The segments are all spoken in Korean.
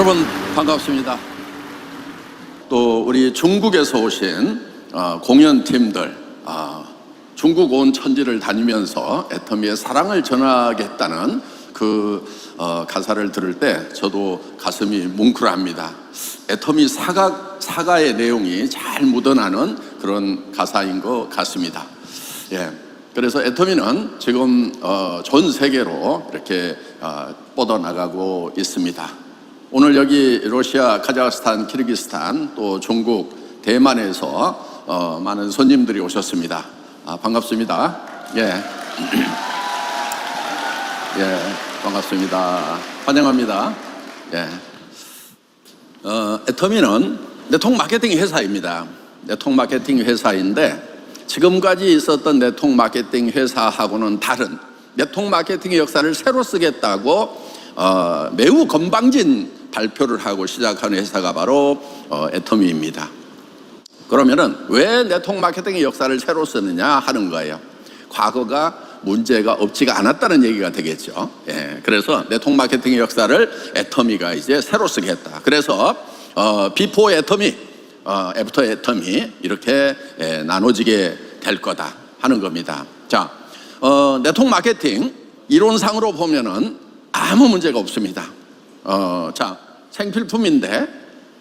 여러분 반갑습니다. 또 우리 중국에서 오신 공연팀들, 중국 온 천지를 다니면서 애터미의 사랑을 전하겠다는 그 가사를 들을 때 저도 가슴이 뭉클합니다. 애터미 사가의 내용이 잘 묻어나는 그런 가사인 것 같습니다. 그래서 애터미는 지금 전 세계로 이렇게 뻗어나가고 있습니다. 오늘 여기 러시아, 카자흐스탄, 키르기스탄, 또 중국, 대만에서 많은 손님들이 오셨습니다. 반갑습니다. 반갑습니다. 환영합니다. 애터미는 네트워크 마케팅 회사입니다. 네트워크 마케팅 회사인데 지금까지 있었던 네트워크 마케팅 회사하고는 다른 네트워크 마케팅의 역사를 새로 쓰겠다고 매우 건방진 발표를 하고 시작한 회사가 바로 애터미입니다. 그러면은 왜 네트워크 마케팅의 역사를 새로 쓰느냐 하는 거예요. 과거가 문제가 없지가 않았다는 얘기가 되겠죠. 그래서 네트워크 마케팅의 역사를 애터미가 이제 새로 쓰겠다. 그래서 비포 애터미, 애프터 애터미 이렇게 나눠지게 될 거다 하는 겁니다. 자, 네트워크 마케팅 이론상으로 보면은 아무 문제가 없습니다. 자, 생필품인데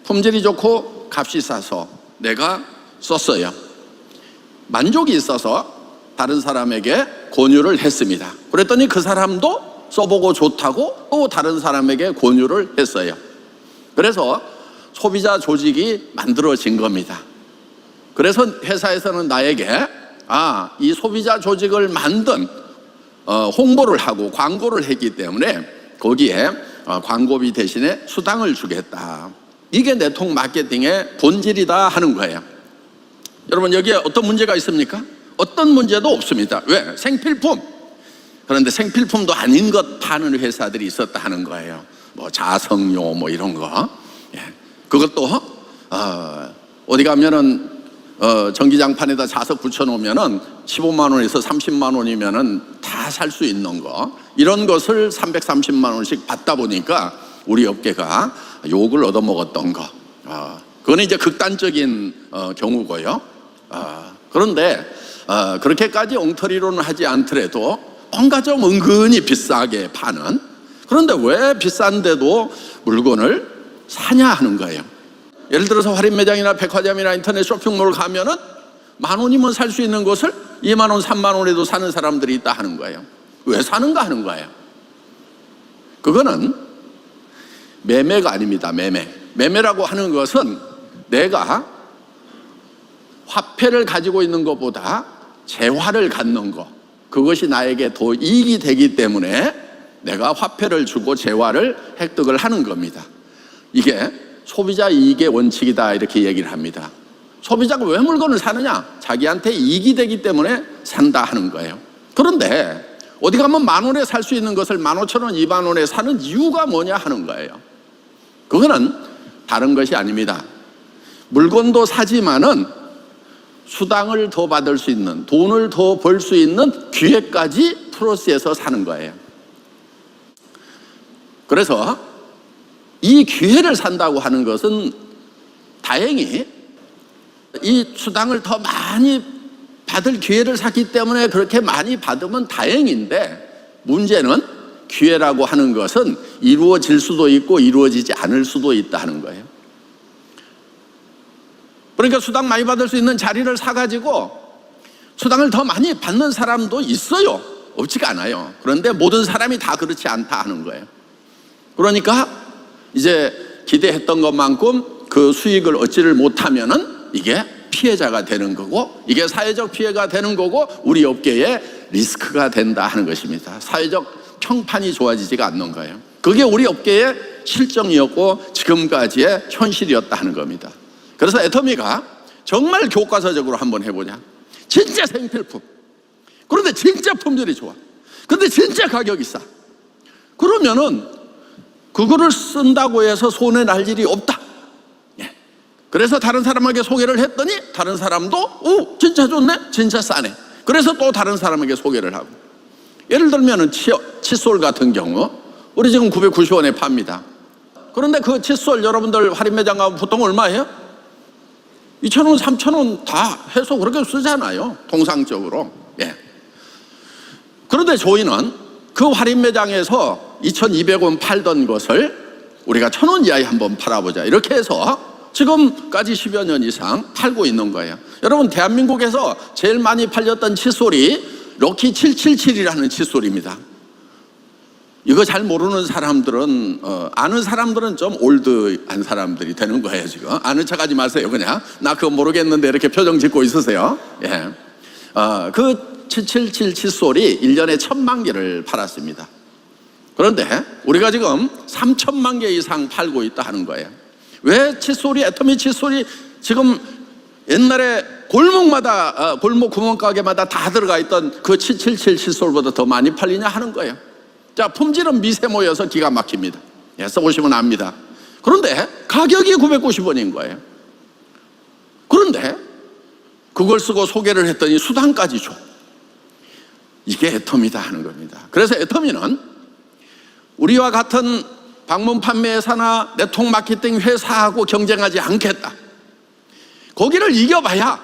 품질이 좋고 값이 싸서 내가 썼어요. 만족이 있어서 다른 사람에게 권유를 했습니다. 그랬더니 그 사람도 써보고 좋다고 또 다른 사람에게 권유를 했어요. 그래서 소비자 조직이 만들어진 겁니다. 그래서 회사에서는 나에게 이 소비자 조직을 만든 홍보를 하고 광고를 했기 때문에 거기에 광고비 대신에 수당을 주겠다. 이게 네트워크 마케팅의 본질이다 하는 거예요. 여러분 여기에 어떤 문제가 있습니까? 어떤 문제도 없습니다. 왜? 생필품. 그런데 생필품도 아닌 것 파는 회사들이 있었다 하는 거예요. 뭐 자석료 뭐 이런 거. 그것도 어디 가면은 전기장판에다 자석 붙여놓으면은 15만 원에서 30만 원이면은 다 살 수 있는 거, 이런 것을 330만 원씩 받다 보니까 우리 업계가 욕을 얻어먹었던 거. 그건 이제 극단적인 경우고요. 그런데 그렇게까지 엉터리로는 하지 않더라도 뭔가 좀 은근히 비싸게 파는, 그런데 왜 비싼데도 물건을 사냐 하는 거예요. 예를 들어서 할인 매장이나 백화점이나 인터넷 쇼핑몰 가면은 만 원이면 살 수 있는 것을 2만 원, 3만 원에도 사는 사람들이 있다 하는 거예요. 왜 사는가 하는 거예요. 그거는 매매가 아닙니다. 매매라고 하는 것은 내가 화폐를 가지고 있는 것보다 재화를 갖는 것, 그것이 나에게 더 이익이 되기 때문에 내가 화폐를 주고 재화를 획득을 하는 겁니다. 이게 소비자 이익의 원칙이다 이렇게 얘기를 합니다. 소비자가 왜 물건을 사느냐? 자기한테 이익이 되기 때문에 산다 하는 거예요. 그런데 어디 가면 만 원에 살 수 있는 것을 15,000원, 2만 원에 사는 이유가 뭐냐 하는 거예요. 그거는 다른 것이 아닙니다. 물건도 사지만은 수당을 더 받을 수 있는, 돈을 더 벌 수 있는 기회까지 플러스해서 사는 거예요. 그래서 이 기회를 산다고 하는 것은 다행히 이 수당을 더 많이 받을 기회를 샀기 때문에 그렇게 많이 받으면 다행인데, 문제는 기회라고 하는 것은 이루어질 수도 있고 이루어지지 않을 수도 있다 하는 거예요. 그러니까 수당 많이 받을 수 있는 자리를 사가지고 수당을 더 많이 받는 사람도 있어요. 없지가 않아요. 그런데 모든 사람이 다 그렇지 않다 하는 거예요. 그러니까 이제 기대했던 것만큼 그 수익을 얻지를 못하면은 이게 피해자가 되는 거고, 이게 사회적 피해가 되는 거고, 우리 업계에 리스크가 된다 하는 것입니다. 사회적 평판이 좋아지지가 않는 거예요. 그게 우리 업계의 실정이었고 지금까지의 현실이었다 하는 겁니다. 그래서 애터미가 정말 교과서적으로 한번 해보자. 진짜 생필품, 그런데 진짜 품질이 좋아, 그런데 진짜 가격이 싸. 그러면은 그거를 쓴다고 해서 손해 날 일이 없다. 그래서 다른 사람에게 소개를 했더니 다른 사람도 진짜 좋네, 진짜 싸네. 그래서 또 다른 사람에게 소개를 하고. 예를 들면 칫솔 같은 경우 우리 지금 990원에 팝니다. 그런데 그 칫솔 여러분들 할인 매장 가면 보통 얼마예요? 2,000원, 3,000원 다 해서 그렇게 쓰잖아요, 통상적으로. 예. 그런데 저희는 그 할인 매장에서 2,200원 팔던 것을 우리가 1,000원 이하에 한번 팔아보자, 이렇게 해서 지금까지 10여 년 이상 팔고 있는 거예요. 여러분, 대한민국에서 제일 많이 팔렸던 칫솔이 럭키 777이라는 칫솔입니다. 이거 잘 모르는 사람들은 아는 사람들은 좀 올드한 사람들이 되는 거예요. 지금 아는 척하지 마세요. 그냥 나 그거 모르겠는데 이렇게 표정 짓고 있으세요. 예. 그 777 칫솔이 1년에 1,000만 개를 팔았습니다. 그런데 우리가 지금 3,000만 개 이상 팔고 있다 하는 거예요. 왜 칫솔이, 애터미 칫솔이 지금 옛날에 골목마다 골목 구멍가게마다 다 들어가 있던 그 777 칫솔보다 더 많이 팔리냐 하는 거예요. 자, 품질은 미세모여서 기가 막힙니다. 예, 써보시면 압니다. 그런데 가격이 990원인 거예요. 그런데 그걸 쓰고 소개를 했더니 수당까지 줘. 이게 애터미다 하는 겁니다. 그래서 애터미는 우리와 같은 방문 판매회사나 네트워크 마케팅 회사하고 경쟁하지 않겠다. 거기를 이겨봐야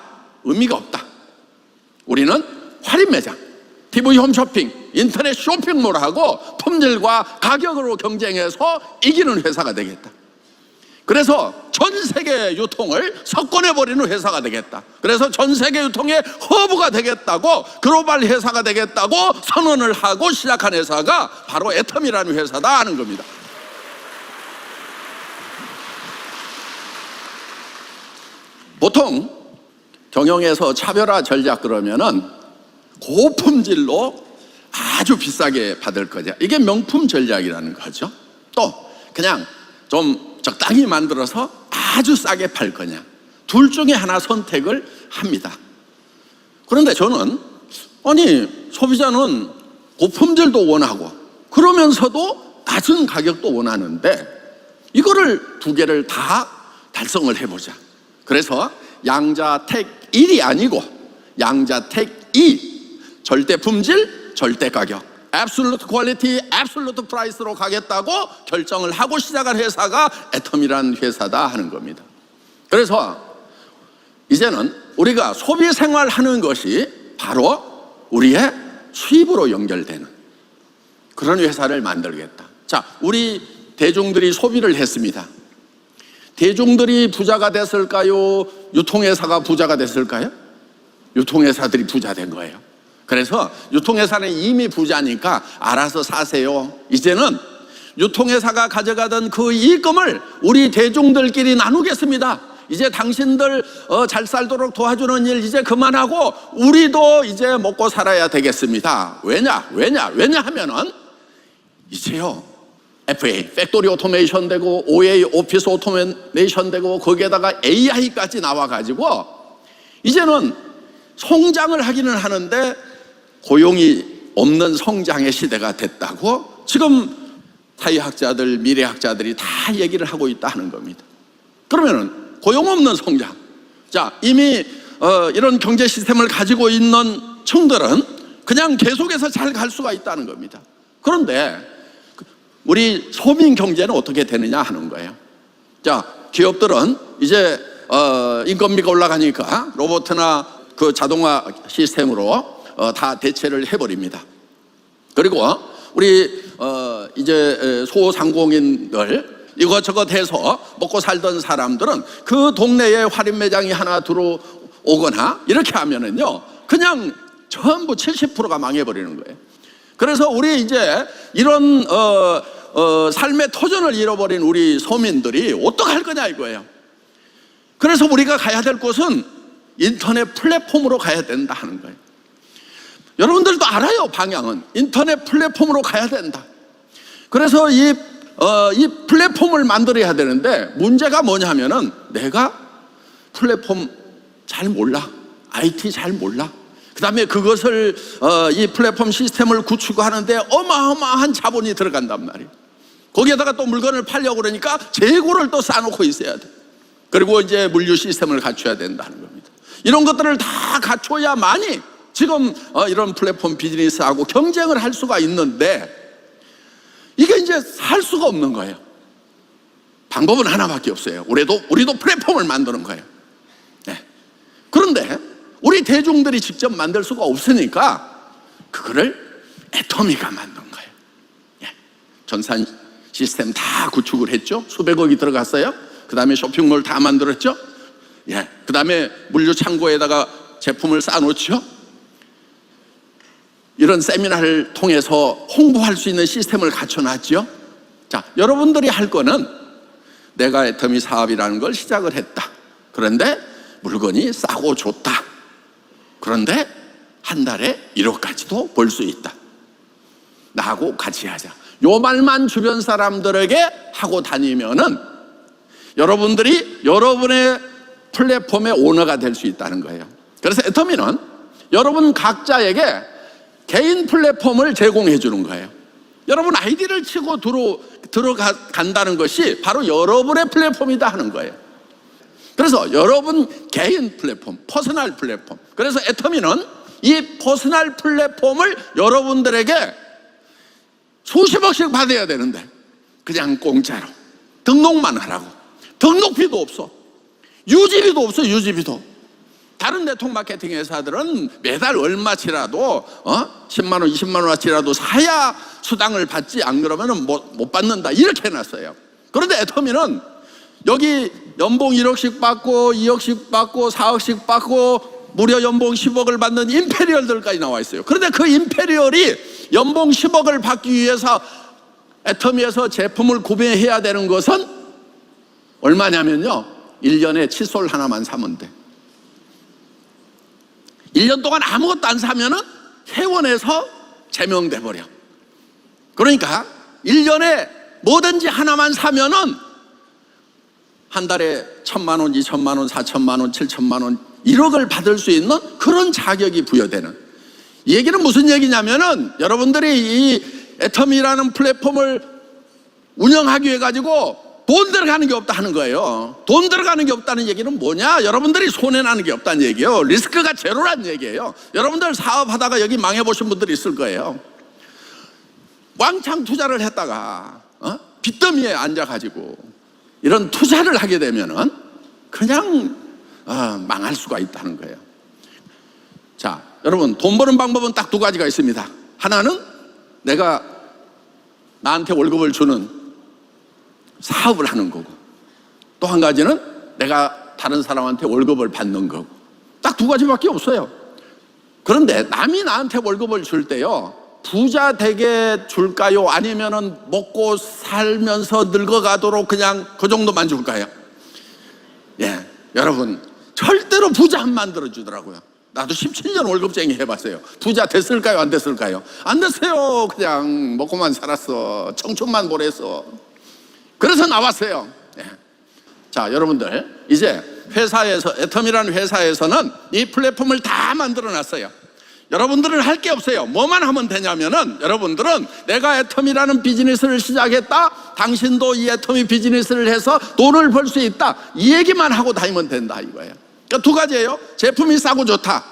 의미가 없다. 우리는 할인 매장, TV 홈쇼핑, 인터넷 쇼핑몰하고 품질과 가격으로 경쟁해서 이기는 회사가 되겠다. 그래서 전 세계 유통을 석권해버리는 회사가 되겠다. 그래서 전 세계 유통의 허브가 되겠다고, 글로벌 회사가 되겠다고 선언을 하고 시작한 회사가 바로 애터미라는 회사다 하는 겁니다. 보통 경영에서 차별화 전략 그러면은 고품질로 아주 비싸게 받을 거냐, 이게 명품 전략이라는 거죠. 또 그냥 좀 적당히 만들어서 아주 싸게 팔 거냐, 둘 중에 하나 선택을 합니다. 그런데 저는 아니, 소비자는 고품질도 원하고 그러면서도 낮은 가격도 원하는데 이거를 두 개를 다 달성을 해보자. 그래서 양자택 1이 아니고 양자택 2, 절대 품질, 절대 가격, absolute quality, absolute price로 가겠다고 결정을 하고 시작한 회사가 애터미라는 회사다 하는 겁니다. 그래서 이제는 우리가 소비 생활하는 것이 바로 우리의 수입으로 연결되는 그런 회사를 만들겠다. 자, 우리 대중들이 소비를 했습니다. 대중들이 부자가 됐을까요? 유통회사가 부자가 됐을까요? 유통회사들이 부자 된 거예요. 그래서 유통회사는 이미 부자니까 알아서 사세요. 이제는 유통회사가 가져가던 그 이익금을 우리 대중들끼리 나누겠습니다. 이제 당신들 잘 살도록 도와주는 일 이제 그만하고 우리도 이제 먹고 살아야 되겠습니다. 왜냐 하면은 이제요, FA, 팩토리 오토메이션 되고 OA, 오피스 오토메이션 되고 거기에다가 AI까지 나와가지고 이제는 성장을 하기는 하는데 고용이 없는 성장의 시대가 됐다고 지금 사회학자들, 미래학자들이 다 얘기를 하고 있다 하는 겁니다. 그러면은 고용 없는 성장, 자, 이미 이런 경제 시스템을 가지고 있는 층들은 그냥 계속해서 잘 갈 수가 있다는 겁니다. 그런데 우리 소민 경제는 어떻게 되느냐 하는 거예요. 자, 기업들은 이제 인건비가 올라가니까 로봇이나 그 자동화 시스템으로 다 대체를 해버립니다. 그리고 우리 이제 소상공인들 이것저것 해서 먹고 살던 사람들은 그 동네에 할인 매장이 하나 들어오거나 이렇게 하면은요, 그냥 전부 70%가 망해버리는 거예요. 그래서 우리 이제 이런 삶의 터전을 잃어버린 우리 서민들이 어떡할 거냐 이거예요. 그래서 우리가 가야 될 곳은 인터넷 플랫폼으로 가야 된다 하는 거예요. 여러분들도 알아요, 방향은. 인터넷 플랫폼으로 가야 된다. 그래서 이 플랫폼을 만들어야 되는데 문제가 뭐냐면은 내가 플랫폼 잘 몰라, IT 잘 몰라. 그 다음에 그것을 이 플랫폼 시스템을 구축하는데 어마어마한 자본이 들어간단 말이에요. 거기에다가 또 물건을 팔려고 그러니까 재고를 또 쌓아놓고 있어야 돼. 그리고 이제 물류 시스템을 갖춰야 된다는 겁니다. 이런 것들을 다 갖춰야만이 지금 이런 플랫폼 비즈니스하고 경쟁을 할 수가 있는데 이게 이제 살 수가 없는 거예요. 방법은 하나밖에 없어요. 우리도 플랫폼을 만드는 거예요. 네. 그런데 우리 대중들이 직접 만들 수가 없으니까 그거를 애터미가 만든 거예요. 예. 전산 시스템 다 구축을 했죠. 수백억이 들어갔어요. 그 다음에 쇼핑몰 다 만들었죠. 예. 그 다음에 물류 창고에다가 제품을 쌓아놓죠. 이런 세미나를 통해서 홍보할 수 있는 시스템을 갖춰놨죠. 자, 여러분들이 할 거는 내가 애터미 사업이라는 걸 시작을 했다. 그런데 물건이 싸고 좋다. 그런데 한 달에 1억까지도 벌 수 있다. 나하고 같이 하자. 요 말만 주변 사람들에게 하고 다니면은 여러분들이 여러분의 플랫폼의 오너가 될 수 있다는 거예요. 그래서 애터미는 여러분 각자에게 개인 플랫폼을 제공해 주는 거예요. 여러분 아이디를 치고 들어간다는 것이 바로 여러분의 플랫폼이다 하는 거예요. 그래서 여러분 개인 플랫폼, 퍼스널 플랫폼. 그래서 애터미는 이 퍼스널 플랫폼을 여러분들에게 수십억씩 받아야 되는데 그냥 공짜로 등록만 하라고. 등록비도 없어. 유지비도 없어. 유지비도. 다른 네트워크 마케팅 회사들은 매달 얼마치라도 10만 원, 20만 원어치라도 사야 수당을 받지, 안 그러면 못 받는다 이렇게 해놨어요. 그런데 애터미는 여기 연봉 1억씩 받고 2억씩 받고 4억씩 받고 무려 연봉 10억을 받는 임페리얼들까지 나와 있어요. 그런데 그 임페리얼이 연봉 10억을 받기 위해서 애터미에서 제품을 구매해야 되는 것은 얼마냐면요, 1년에 칫솔 하나만 사면 돼. 1년 동안 아무것도 안 사면은 회원에서 제명돼 버려. 그러니까 1년에 뭐든지 하나만 사면은 한 달에 1,000만 원, 2,000만 원, 4,000만 원, 7,000만 원, 1억을 받을 수 있는 그런 자격이 부여되는. 이 얘기는 무슨 얘기냐면은 여러분들이 이 애터미라는 플랫폼을 운영하기 위해 가지고 돈 들어가는 게 없다 하는 거예요. 돈 들어가는 게 없다는 얘기는 뭐냐? 여러분들이 손해나는 게 없다는 얘기예요. 리스크가 제로라는 얘기예요. 여러분들 사업하다가 여기 망해보신 분들이 있을 거예요. 왕창 투자를 했다가 빚더미에 앉아가지고 이런 투자를 하게 되면은 그냥 망할 수가 있다는 거예요. 자, 여러분 돈 버는 방법은 딱 두 가지가 있습니다. 하나는 내가 나한테 월급을 주는 사업을 하는 거고, 또 한 가지는 내가 다른 사람한테 월급을 받는 거고. 딱 두 가지밖에 없어요. 그런데 남이 나한테 월급을 줄 때요, 부자 되게 줄까요? 아니면은 먹고 살면서 늙어가도록 그냥 그 정도만 줄까요? 예, 여러분 절대로 부자 안 만들어 주더라고요. 나도 17년 월급쟁이 해봤어요. 부자 됐을까요? 안 됐을까요? 안 됐어요. 그냥 먹고만 살았어. 청춘만 보냈어. 그래서 나왔어요. 네. 자, 여러분들 이제 회사에서, 애터미라는 회사에서는 이 플랫폼을 다 만들어 놨어요. 여러분들은 할 게 없어요. 뭐만 하면 되냐면은, 여러분들은 내가 애터미라는 비즈니스를 시작했다, 당신도 이 애터미 비즈니스를 해서 돈을 벌 수 있다, 이 얘기만 하고 다니면 된다 이거예요. 그러니까 두 가지예요. 제품이 싸고 좋다,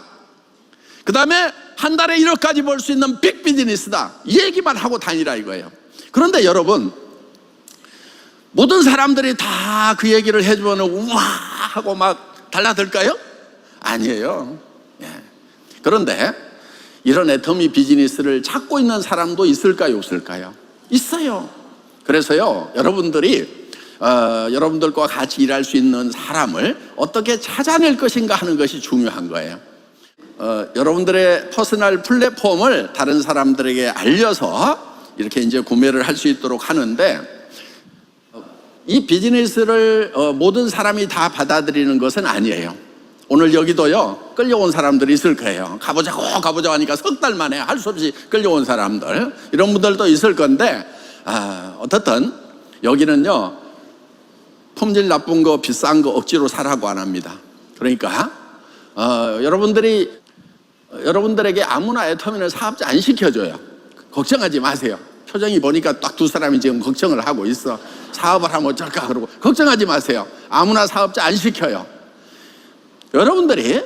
그 다음에 한 달에 1억까지 벌 수 있는 빅 비즈니스다, 이 얘기만 하고 다니라 이거예요. 그런데 여러분, 모든 사람들이 다 그 얘기를 해주면 우와 하고 막 달라들까요? 아니에요. 예. 그런데 이런 애터미 비즈니스를 찾고 있는 사람도 있을까요? 없을까요? 있어요. 그래서요, 여러분들이 여러분들과 같이 일할 수 있는 사람을 어떻게 찾아낼 것인가 하는 것이 중요한 거예요. 여러분들의 퍼스널 플랫폼을 다른 사람들에게 알려서 이렇게 이제 구매를 할 수 있도록 하는데, 이 비즈니스를 모든 사람이 다 받아들이는 것은 아니에요. 오늘 여기도요, 끌려온 사람들이 있을 거예요. 가보자고 하니까 석 달 만에 할 수 없이 끌려온 사람들, 이런 분들도 있을 건데, 어떻든 여기는요, 품질 나쁜 거 비싼 거 억지로 사라고 안 합니다. 그러니까 여러분들에게 아무나 애터미를 사업자 안 시켜줘요. 걱정하지 마세요. 표정이 보니까 딱 두 사람이 지금 걱정을 하고 있어. 사업을 하면 어쩔까 그러고. 걱정하지 마세요. 아무나 사업자 안 시켜요. 여러분들이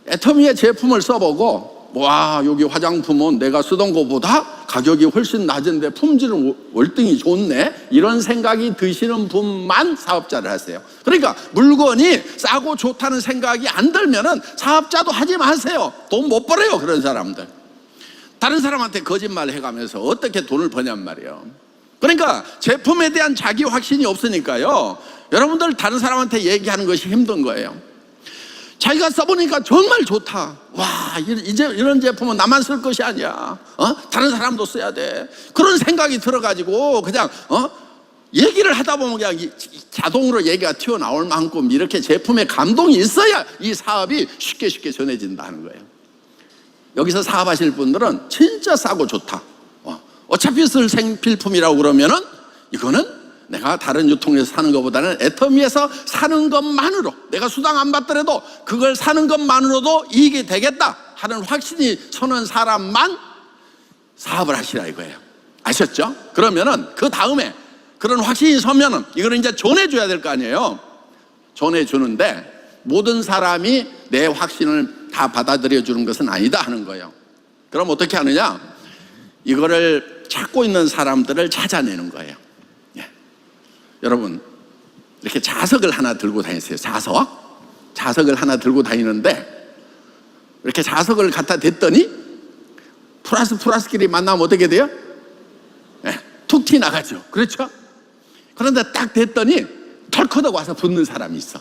애터미의 제품을 써보고, 와, 여기 화장품은 내가 쓰던 것보다 가격이 훨씬 낮은데 품질은 월등히 좋네, 이런 생각이 드시는 분만 사업자를 하세요. 그러니까 물건이 싸고 좋다는 생각이 안 들면은 사업자도 하지 마세요. 돈 못 벌어요, 그런 사람들. 다른 사람한테 거짓말 해가면서 어떻게 돈을 버냔 말이에요. 그러니까 제품에 대한 자기 확신이 없으니까요, 여러분들 다른 사람한테 얘기하는 것이 힘든 거예요. 자기가 써보니까 정말 좋다. 와, 이제 이런 제품은 나만 쓸 것이 아니야. 다른 사람도 써야 돼. 그런 생각이 들어가지고 그냥 얘기를 하다 보면 그냥 자동으로 얘기가 튀어나올 만큼 이렇게 제품에 감동이 있어야 이 사업이 쉽게 전해진다는 거예요. 여기서 사업하실 분들은 진짜 싸고 좋다. 어차피 쓸 생필품이라고 그러면은 이거는 내가 다른 유통에서 사는 것보다는 애터미에서 사는 것만으로, 내가 수당 안 받더라도 그걸 사는 것만으로도 이익이 되겠다 하는 확신이 서는 사람만 사업을 하시라 이거예요. 아셨죠? 그러면은 그 다음에 그런 확신이 서면은 이거를 이제 전해줘야 될 거 아니에요. 전해주는데 모든 사람이 내 확신을 다 받아들여 주는 것은 아니다 하는 거예요. 그럼 어떻게 하느냐? 이거를 찾고 있는 사람들을 찾아내는 거예요. 여러분, 이렇게 자석을 하나 들고 다니세요. 자석을 하나 들고 다니는데 이렇게 자석을 갖다 댔더니 플러스끼리 만나면 어떻게 돼요? 툭 튀나가죠. 그렇죠? 그런데 딱 댔더니 털커덕 와서 붙는 사람이 있어.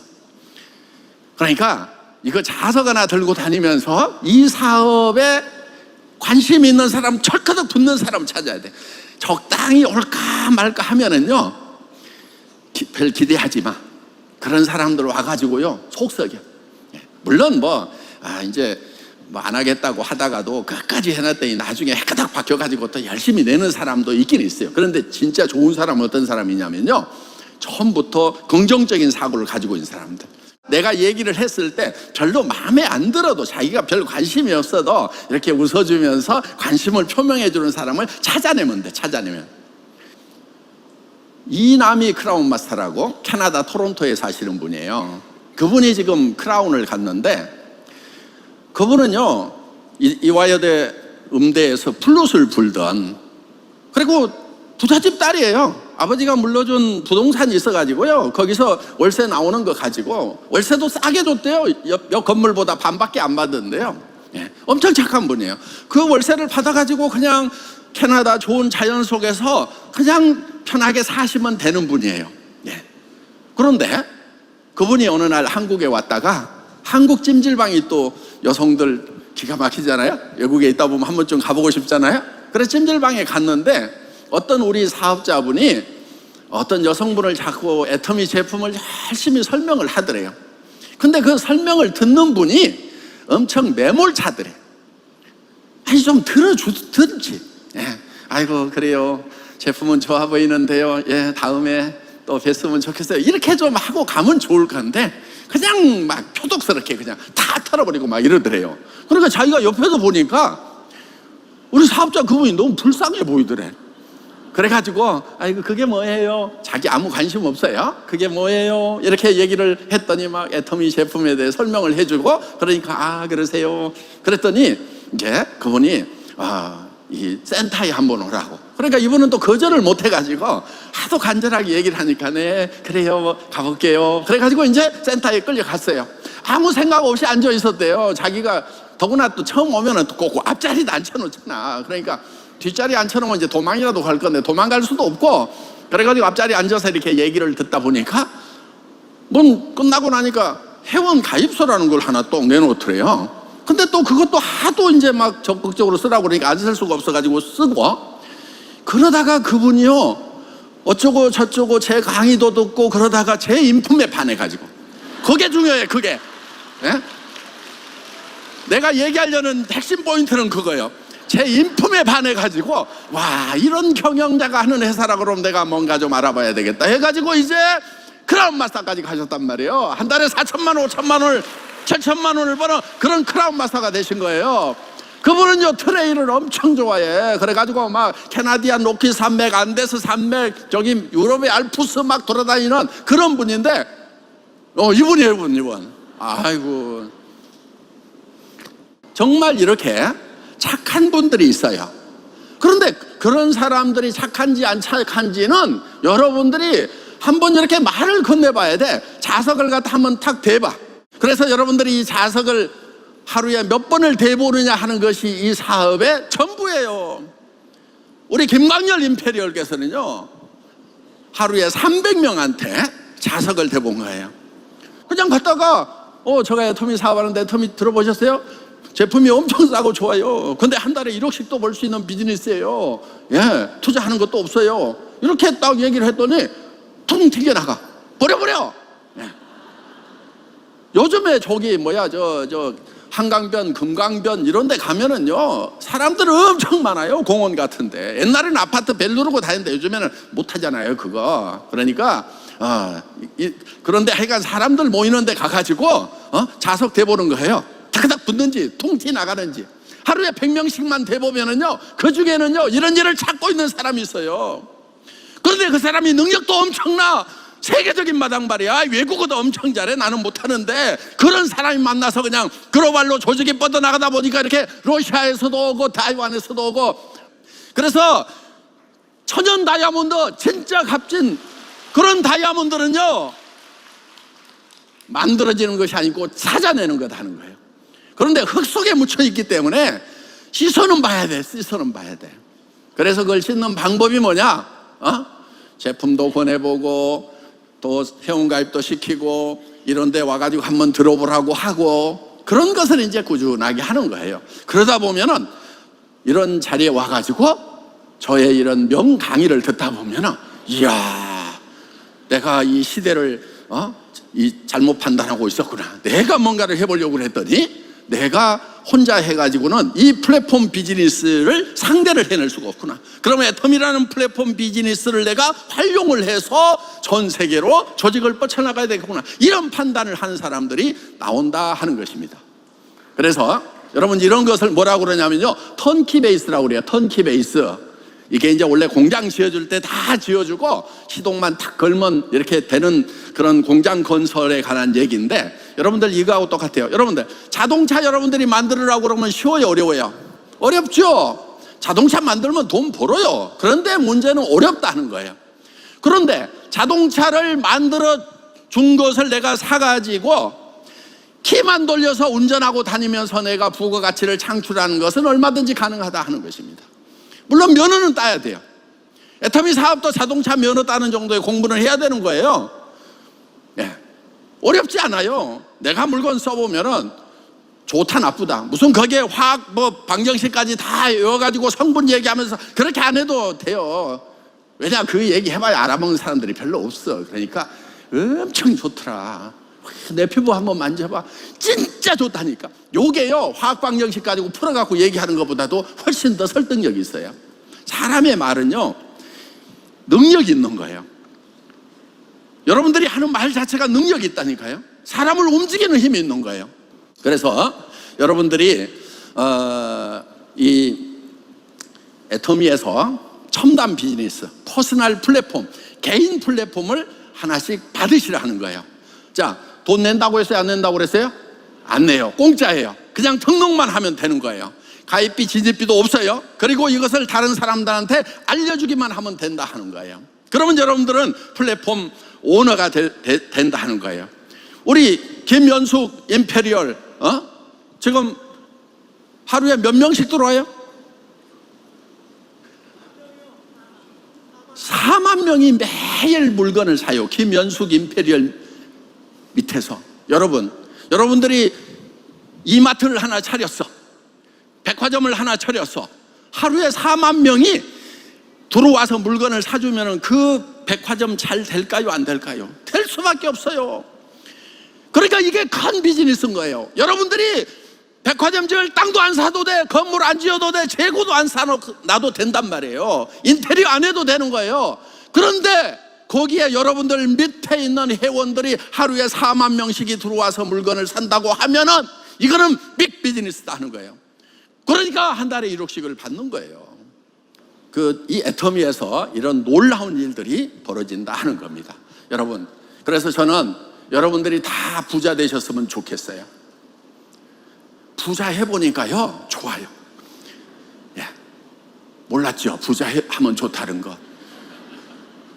그러니까 이거 자석 하나 들고 다니면서 이 사업에 관심 있는 사람, 털커덕 붙는 사람 찾아야 돼. 적당히 올까 말까 하면은요, 별 기대하지 마. 그런 사람들 와가지고요, 속 썩여. 물론 이제 안 하겠다고 하다가도 끝까지 해놨더니 나중에 해가닥 바뀌어가지고 또 열심히 내는 사람도 있긴 있어요. 그런데 진짜 좋은 사람은 어떤 사람이냐면요, 처음부터 긍정적인 사고를 가지고 있는 사람들. 내가 얘기를 했을 때 별로 마음에 안 들어도, 자기가 별 관심이 없어도 이렇게 웃어주면서 관심을 표명해주는 사람을 찾아내면 돼. 이나미 크라운 마스터라고 캐나다 토론토에 사시는 분이에요. 그분이 지금 크라운을 갔는데, 그분은요, 이화여대 음대에서 플룻을 불던, 그리고 부잣집 딸이에요. 아버지가 물려준 부동산이 있어가지고요, 거기서 월세 나오는 거 가지고 월세도 싸게 줬대요. 옆 건물보다 반밖에 안 받는데요. 엄청 착한 분이에요. 그 월세를 받아가지고 그냥 캐나다 좋은 자연 속에서 그냥 편하게 사시면 되는 분이에요. 그런데 그분이 어느 날 한국에 왔다가, 한국 찜질방이 또 여성들 기가 막히잖아요. 외국에 있다 보면 한 번쯤 가보고 싶잖아요. 그래서 찜질방에 갔는데 어떤 우리 사업자분이 어떤 여성분을 자꾸 애터미 제품을 열심히 설명을 하더래요. 근데 그 설명을 듣는 분이 엄청 매몰차더래. 아니 좀 들어주든지. 아이고 그래요, 제품은 좋아 보이는데요, 다음에 또 뵀으면 좋겠어요, 이렇게 좀 하고 가면 좋을 건데 그냥 막 표독스럽게 그냥 다 털어버리고 막 이러더래요. 그러니까 자기가 옆에서 보니까 우리 사업자 그분이 너무 불쌍해 보이더래. 그래가지고 아이고 그게 뭐예요? 자기 아무 관심 없어요. 그게 뭐예요? 이렇게 얘기를 했더니 막 애터미 제품에 대해 설명을 해주고, 그러니까 그러세요. 그랬더니 이제 그분이 이 센터에 한번 오라고. 그러니까 이분은 또 거절을 못 해가지고 하도 간절하게 얘기를 하니까 네 그래요 가볼게요. 그래가지고 이제 센터에 끌려갔어요. 아무 생각 없이 앉아 있었대요. 자기가 더구나 또 처음 오면은 꼭 앞자리도 앉혀놓잖아. 그러니까 뒷자리에 앉혀놓으면 이제 도망이라도 갈 건데 도망갈 수도 없고, 그래가지고 앞자리에 앉아서 이렇게 얘기를 듣다 보니까 끝나고 나니까 회원 가입서라는 걸 하나 또 내놓더래요. 근데 또 그것도 하도 이제 막 적극적으로 쓰라고 그러니까 안 쓸 수가 없어가지고 쓰고, 그러다가 그분이요, 어쩌고 저쩌고 제 강의도 듣고 그러다가 제 인품에 반해가지고, 그게 중요해. 그게 내가 얘기하려는 핵심 포인트는 그거예요. 제 인품에 반해가지고 와, 이런 경영자가 하는 회사라 그러면 내가 뭔가 좀 알아봐야 되겠다 해가지고 이제 크라운 마스터까지 가셨단 말이에요. 한 달에 4천만 원, 5천만 원, 7천만 원을 버는 그런 크라운 마스터가 되신 거예요. 그분은요 트레일을 엄청 좋아해. 그래가지고 막 캐나디안 로키 산맥, 안데스 산맥, 저기 유럽의 알프스 막 돌아다니는 그런 분인데, 이분이에요. 이분. 아이고, 정말 이렇게 착한 분들이 있어요. 그런데 그런 사람들이 착한지 안 착한지는 여러분들이 한번 이렇게 말을 건네봐야 돼. 자석을 갖다 한번 탁 대봐. 그래서 여러분들이 이 자석을 하루에 몇 번을 대보느냐 하는 것이 이 사업의 전부예요. 우리 김광열 임페리얼께서는요, 하루에 300명한테 자석을 대본 거예요. 그냥 갔다가 제가 애터미 사업하는데 애터미 들어보셨어요? 제품이 엄청 싸고 좋아요. 근데 한 달에 1억씩도 벌 수 있는 비즈니스예요. 예, 투자하는 것도 없어요. 이렇게 딱 얘기를 했더니 퉁 튕겨나가. 버려. 예. 요즘에 저기 한강변, 금강변 이런 데 가면은요, 사람들 엄청 많아요. 공원 같은데. 옛날에는 아파트 벨 누르고 다녔는데 요즘에는 못 하잖아요, 그거. 그러니까 그런데 하여간 사람들 모이는 데 가가지고 자석 대보는 거예요. 타그닥 붙는지 통티 나가는지. 하루에 100명씩만 대보면은요, 그 중에는요 이런 일을 찾고 있는 사람이 있어요. 그런데 그 사람이 능력도 엄청나. 세계적인 마당발이야. 외국어도 엄청 잘해. 나는 못하는데 그런 사람이 만나서 그냥 글로벌로 조직이 뻗어나가다 보니까 이렇게 러시아에서도 오고 타이완에서도 오고. 그래서 천연 다이아몬드, 진짜 값진 그런 다이아몬드는요, 만들어지는 것이 아니고 찾아내는 것 하는 거예요. 그런데 흙 속에 묻혀 있기 때문에 씻어는 봐야 돼. 그래서 그걸 씻는 방법이 뭐냐? 제품도 권해보고 또 회원가입도 시키고 이런 데 와가지고 한번 들어보라고 하고, 그런 것을 이제 꾸준하게 하는 거예요. 그러다 보면은 이런 자리에 와가지고 저의 이런 명강의를 듣다 보면은, 이야, 내가 이 시대를 잘못 판단하고 있었구나. 내가 뭔가를 해보려고 했더니 내가 혼자 해가지고는 이 플랫폼 비즈니스를 상대를 해낼 수가 없구나. 그러면 애텀이라는 플랫폼 비즈니스를 내가 활용을 해서 전 세계로 조직을 뻗쳐나가야 되겠구나. 이런 판단을 하는 사람들이 나온다 하는 것입니다. 그래서 여러분, 이런 것을 뭐라고 그러냐면요, 턴키 베이스라고 그래요. 턴키 베이스. 이게 이제 원래 공장 지어줄 때 다 지어주고 시동만 탁 걸면 이렇게 되는 그런 공장 건설에 관한 얘기인데, 여러분들 이거하고 똑같아요. 여러분들 자동차 여러분들이 만들으라고 그러면 쉬워요, 어려워요? 어렵죠. 자동차 만들면 돈 벌어요. 그런데 문제는 어렵다는 거예요. 그런데 자동차를 만들어 준 것을 내가 사가지고 키만 돌려서 운전하고 다니면서 내가 부가가치를 창출하는 것은 얼마든지 가능하다 하는 것입니다. 물론 면허는 따야 돼요. 애터미 사업도 자동차 면허 따는 정도의 공부는 해야 되는 거예요. 네. 어렵지 않아요. 내가 물건 써보면은 좋다 나쁘다, 무슨 거기에 화학 방정식까지 다 외워가지고 성분 얘기하면서 그렇게 안 해도 돼요. 왜냐, 그 얘기 해봐야 알아먹는 사람들이 별로 없어. 그러니까 엄청 좋더라. 내 피부 한번 만져봐. 진짜 좋다니까. 요게요, 화학 방정식 가지고 풀어갖고 얘기하는 것보다도 훨씬 더 설득력이 있어요. 사람의 말은요, 능력이 있는 거예요. 여러분들이 하는 말 자체가 능력이 있다니까요. 사람을 움직이는 힘이 있는 거예요. 그래서 여러분들이 이 애터미에서 첨단 비즈니스, 퍼스널 플랫폼, 개인 플랫폼을 하나씩 받으시라 하는 거예요. 자, 돈 낸다고 했어요? 안 낸다고 그랬어요? 안 내요. 공짜예요. 그냥 등록만 하면 되는 거예요. 가입비, 진입비도 없어요. 그리고 이것을 다른 사람들한테 알려주기만 하면 된다 하는 거예요. 그러면 여러분들은 플랫폼 오너가 된다 하는 거예요. 우리 김연숙 임페리얼 지금 하루에 몇 명씩 들어와요? 4만 명이 매일 물건을 사요. 김연숙 임페리얼 밑에서. 여러분들이 이마트를 하나 차렸어. 백화점을 하나 차렸어. 하루에 4만 명이 들어와서 물건을 사주면 그 백화점 잘 될까요? 안 될까요? 될 수밖에 없어요. 그러니까 이게 큰 비즈니스인 거예요. 여러분들이 백화점 지을 땅도 안 사도 돼, 건물 안 지어도 돼, 재고도 안 사놔도 된단 말이에요. 인테리어 안 해도 되는 거예요. 그런데 거기에 여러분들 밑에 있는 회원들이 하루에 4만 명씩이 들어와서 물건을 산다고 하면은 이거는 빅 비즈니스다 하는 거예요. 그러니까 한 달에 1억씩을 받는 거예요. 이 애터미에서 이런 놀라운 일들이 벌어진다 하는 겁니다. 여러분, 그래서 저는 여러분들이 다 부자 되셨으면 좋겠어요. 부자 해보니까요, 좋아요. 예. 몰랐죠. 부자 하면 좋다는 거.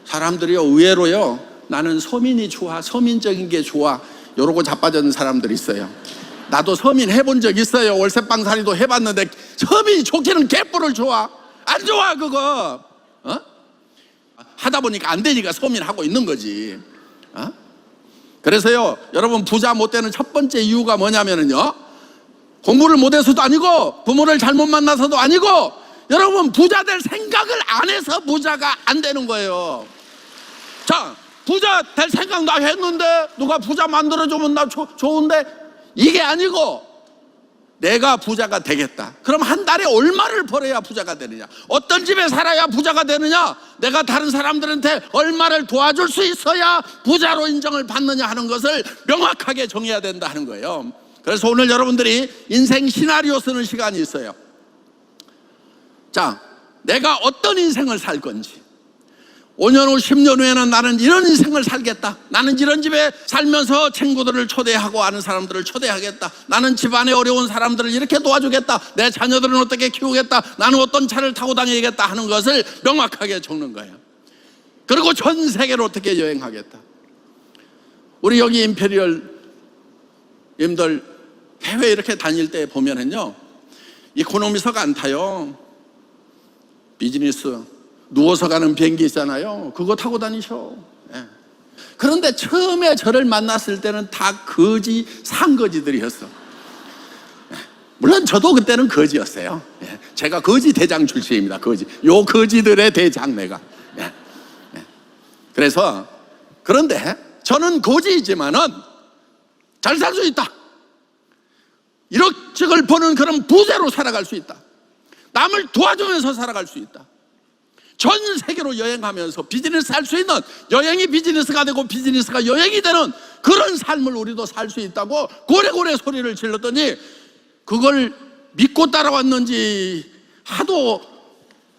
사람들이요, 의외로요, 나는 서민이 좋아, 서민적인 게 좋아, 이러고 자빠졌는 사람들이 있어요. 나도 서민 해본 적 있어요. 월세방살이도 해봤는데 서민이 좋기는 개뿔을 좋아. 안 좋아 그거. 하다 보니까 안 되니까 서민하고 있는 거지. 그래서요, 여러분, 부자 못 되는 첫 번째 이유가 뭐냐면은요, 공부를 못해서도 아니고 부모를 잘못 만나서도 아니고, 여러분, 부자 될 생각을 안 해서 부자가 안 되는 거예요. 자, 부자 될 생각 나 했는데 누가 부자 만들어주면 나 좋은데, 이게 아니고 내가 부자가 되겠다. 그럼 한 달에 얼마를 벌어야 부자가 되느냐, 어떤 집에 살아야 부자가 되느냐, 내가 다른 사람들한테 얼마를 도와줄 수 있어야 부자로 인정을 받느냐 하는 것을 명확하게 정해야 된다 하는 거예요. 그래서 오늘 여러분들이 인생 시나리오 쓰는 시간이 있어요. 자, 내가 어떤 인생을 살 건지, 5년 후 10년 후에는 나는 이런 인생을 살겠다, 나는 이런 집에 살면서 친구들을 초대하고 아는 사람들을 초대하겠다, 나는 집안에 어려운 사람들을 이렇게 도와주겠다, 내 자녀들은 어떻게 키우겠다, 나는 어떤 차를 타고 다니겠다 하는 것을 명확하게 적는 거예요. 그리고 전 세계를 어떻게 여행하겠다. 우리 여기 임페리얼 님들 해외 이렇게 다닐 때 보면은요, 이코노미석 안 타요. 비즈니스 누워서 가는 비행기 있잖아요. 그거 타고 다니셔. 그런데 처음에 저를 만났을 때는 다 거지, 산거지들이었어. 물론 저도 그때는 거지였어요. 제가 거지 대장 출신입니다. 거지. 요 거지들의 대장 내가. 그래서, 그런데 저는 거지이지만은 잘 살 수 있다. 1억씩을 버는 그런 부자로 살아갈 수 있다. 남을 도와주면서 살아갈 수 있다. 전 세계로 여행하면서 비즈니스 할 수 있는, 여행이 비즈니스가 되고 비즈니스가 여행이 되는 그런 삶을 우리도 살 수 있다고 고래고래 소리를 질렀더니, 그걸 믿고 따라왔는지 하도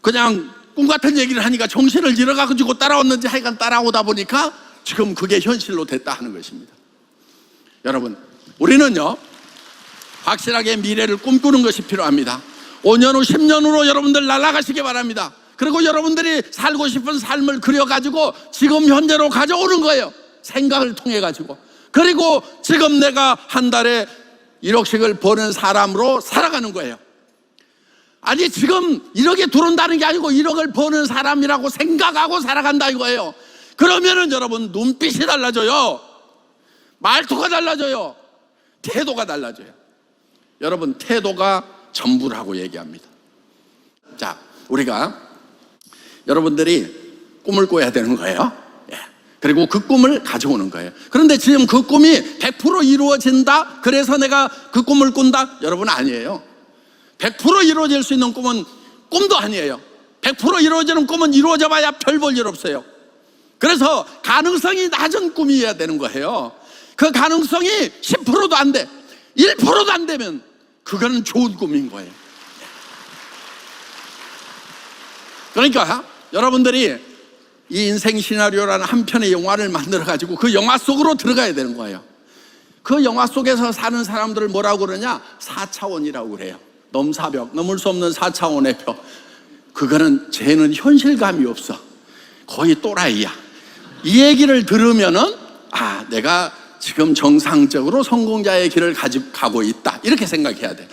그냥 꿈같은 얘기를 하니까 정신을 잃어가지고 따라왔는지 하여간 따라오다 보니까 지금 그게 현실로 됐다 하는 것입니다. 여러분, 우리는요, 확실하게 미래를 꿈꾸는 것이 필요합니다. 5년 후 10년 후로 여러분들 날아가시기 바랍니다. 그리고 여러분들이 살고 싶은 삶을 그려가지고 지금 현재로 가져오는 거예요. 생각을 통해 가지고. 그리고 지금 내가 한 달에 1억씩을 버는 사람으로 살아가는 거예요. 아니, 지금 1억이 들어온다는 게 아니고 1억을 버는 사람이라고 생각하고 살아간다 이거예요. 그러면은 여러분, 눈빛이 달라져요. 말투가 달라져요. 태도가 달라져요. 여러분, 태도가 전부라고 얘기합니다. 자, 우리가 여러분들이 꿈을 꿔야 되는 거예요. 그리고 그 꿈을 가져오는 거예요. 그런데 지금 그 꿈이 100% 이루어진다, 그래서 내가 그 꿈을 꾼다? 여러분, 아니에요. 100% 이루어질 수 있는 꿈은 꿈도 아니에요. 100% 이루어지는 꿈은 이루어져 봐야 별 볼 일 없어요. 그래서 가능성이 낮은 꿈이어야 되는 거예요. 그 가능성이 10%도 안 돼, 1%도 안 되면 그거는 좋은 꿈인 거예요. 그러니까 여러분들이 이 인생 시나리오라는 한 편의 영화를 만들어 가지고 그 영화 속으로 들어가야 되는 거예요. 그 영화 속에서 사는 사람들을 뭐라고 그러냐? 4차원이라고 그래요. 넘사벽, 넘을 수 없는 4차원의 벽. 그거는 쟤는 현실감이 없어, 거의 또라이야. 이 얘기를 들으면은, 아, 내가 지금 정상적으로 성공자의 길을 가고 있다, 이렇게 생각해야 돼.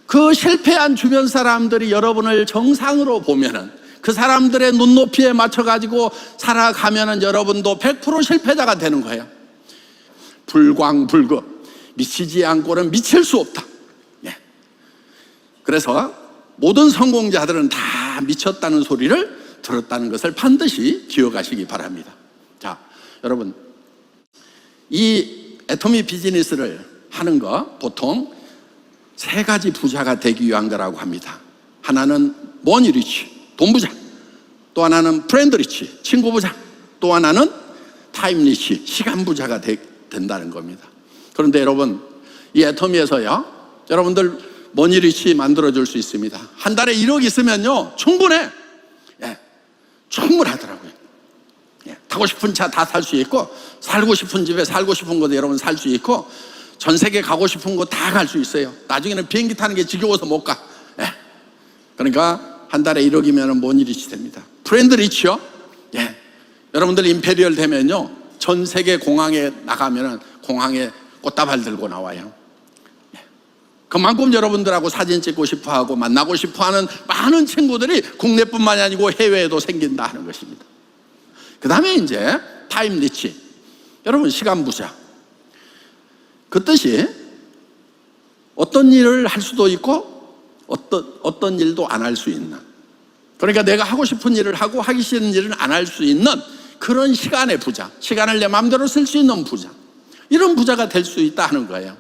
그 실패한 주변 사람들이 여러분을 정상으로 보면은, 그 사람들의 눈높이에 맞춰가지고 살아가면은 여러분도 100% 실패자가 되는 거예요. 불광불급, 미치지 않고는 미칠 수 없다. 그래서 모든 성공자들은 다 미쳤다는 소리를 들었다는 것을 반드시 기억하시기 바랍니다. 자, 여러분, 이 애터미 비즈니스를 하는 거 보통 세 가지 부자가 되기 위한 거라고 합니다. 하나는 머니 리치, 돈 부자. 또 하나는 프렌드 리치, 친구 부자. 또 하나는 타임 리치, 시간 부자가 된다는 겁니다. 그런데 여러분, 이 애터미에서요, 여러분들 머니 리치 만들어줄 수 있습니다. 한 달에 1억 있으면요, 충분해. 충분하더라고요. 타고 싶은 차 다 살 수 있고, 살고 싶은 집에 살고 싶은 곳에 여러분 살 수 있고, 전 세계 가고 싶은 곳 다 갈 수 있어요. 나중에는 비행기 타는 게 지겨워서 못 가. 그러니까 한 달에 1억이면 뭔 일이시 됩니다. 프렌드 리치요? 예. 여러분들 임페리얼 되면요, 전 세계 공항에 나가면은 공항에 꽃다발 들고 나와요. 예. 그만큼 여러분들하고 사진 찍고 싶어 하고 만나고 싶어 하는 많은 친구들이 국내뿐만이 아니고 해외에도 생긴다 하는 것입니다. 그 다음에 이제 타임 리치. 여러분, 시간 부자. 그 뜻이 어떤 일을 할 수도 있고 어떤 일도 안 할 수 있는, 그러니까 내가 하고 싶은 일을 하고 하기 싫은 일은 안 할 수 있는 그런 시간의 부자, 시간을 내 마음대로 쓸 수 있는 부자, 이런 부자가 될 수 있다 하는 거예요.